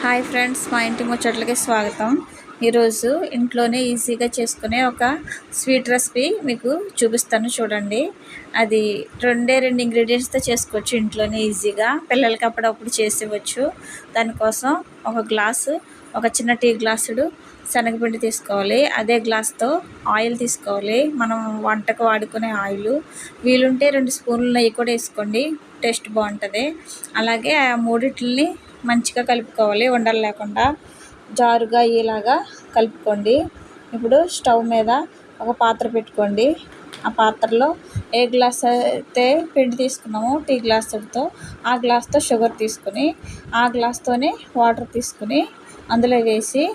Hi friends, మా ఇంటి ముచ్చట్లకి స్వాగతం. ఈరోజు ఇంట్లోనే ఈజీగా చేసుకునే ఒక స్వీట్ రెసిపీ మీకు చూపిస్తాను చూడండి. అది రెండు ఇంగ్రీడియంట్స్తో చేసుకోవచ్చు ఇంట్లోనే ఈజీగా. పిల్లలకి అప్పుడప్పుడు చేసివ్వచ్చు. దానికోసం ఒక చిన్న టీ గ్లాసుడు శనగపిండి తీసుకోవాలి. అదే గ్లాస్తో ఆయిల్ తీసుకోవాలి. మనం వంటకు వాడుకునే ఆయిల్. వీలుంటే 2 స్పూన్లు నెయ్యి కూడా వేసుకోండి, టేస్ట్ బాగుంటుంది. అలాగే ఆ మూడిట్లని మంచిగా కలుపుకోవాలి, ఉండలు లేకుండా జారుగా అయ్యేలాగా కలుపుకోండి. ఇప్పుడు స్టవ్ మీద ఒక పాత్ర పెట్టుకోండి. ఆ పాత్రలో ఏ గ్లాస్ అయితే పిండి తీసుకున్నామో టీ గ్లాసుతో ఆ గ్లాస్తో షుగర్ తీసుకుని, ఆ గ్లాస్తోనే వాటర్ తీసుకుని అందులో వేసి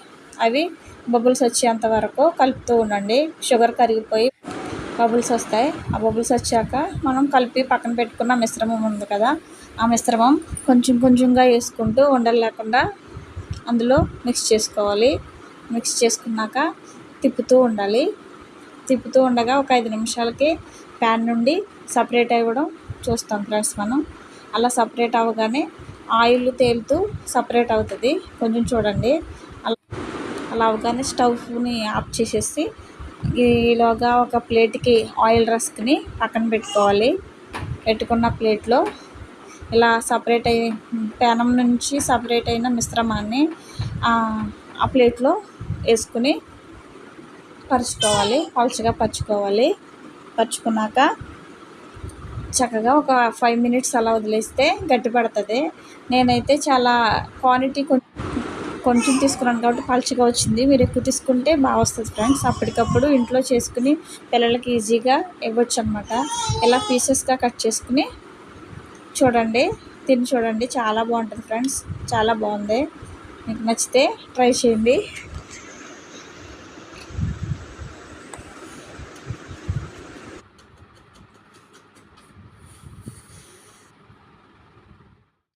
అవి బబుల్స్ వచ్చేంత వరకు కలుపుతూ ఉండండి. షుగర్ కరిగిపోయి బబుల్స్ వస్తాయి. ఆ బబుల్స్ వచ్చాక మనం కలిపి పక్కన పెట్టుకున్న మిశ్రమం ఉంది కదా, ఆ మిశ్రమం కొంచెం కొంచెంగా వేసుకుంటూ ఉండలు లేకుండా అందులో మిక్స్ చేసుకోవాలి. మిక్స్ చేసుకున్నాక తిప్పుతూ ఉండాలి. తిప్పుతూ ఉండగా ఒక 5 నిమిషాలకి ప్యాన్ నుండి సపరేట్ అవ్వడం చూస్తాం ఫ్రెండ్స్. మనం అలా సపరేట్ అవ్వగానే ఆయిల్ తేలుతూ సపరేట్ అవుతుంది. కొంచెం చూడండి. అలా అవగానే స్టవ్ని ఆఫ్ చేసేసి ఈలోగా ఒక ప్లేట్కి ఆయిల్ రస్క్ని పక్కన పెట్టుకోవాలి. పెట్టుకున్న ప్లేట్లో ఇలా పెనం నుంచి సపరేట్ అయిన మిశ్రమాన్ని ఆ ప్లేట్లో వేసుకుని పలుచగా పరుచుకోవాలి. పరుచుకున్నాక చక్కగా ఒక 5 మినిట్స్ అలా వదిలేస్తే గట్టి పడుతుంది. నేనైతే చాలా క్వాంటిటీ కొంచెం తీసుకున్నాను కాబట్టి పలుచగా వచ్చింది. మీరు ఎక్కువ తీసుకుంటే బాగా వస్తుంది ఫ్రెండ్స్. అప్పటికప్పుడు ఇంట్లో చేసుకుని పిల్లలకి ఈజీగా ఇవ్వచ్చు అనమాట. ఇలా పీసెస్గా కట్ చేసుకుని తిని చూడండి, చాలా బాగుంటుంది ఫ్రెండ్స్. చాలా బాగుంది. మీకు నచ్చితే ట్రై చేయండి.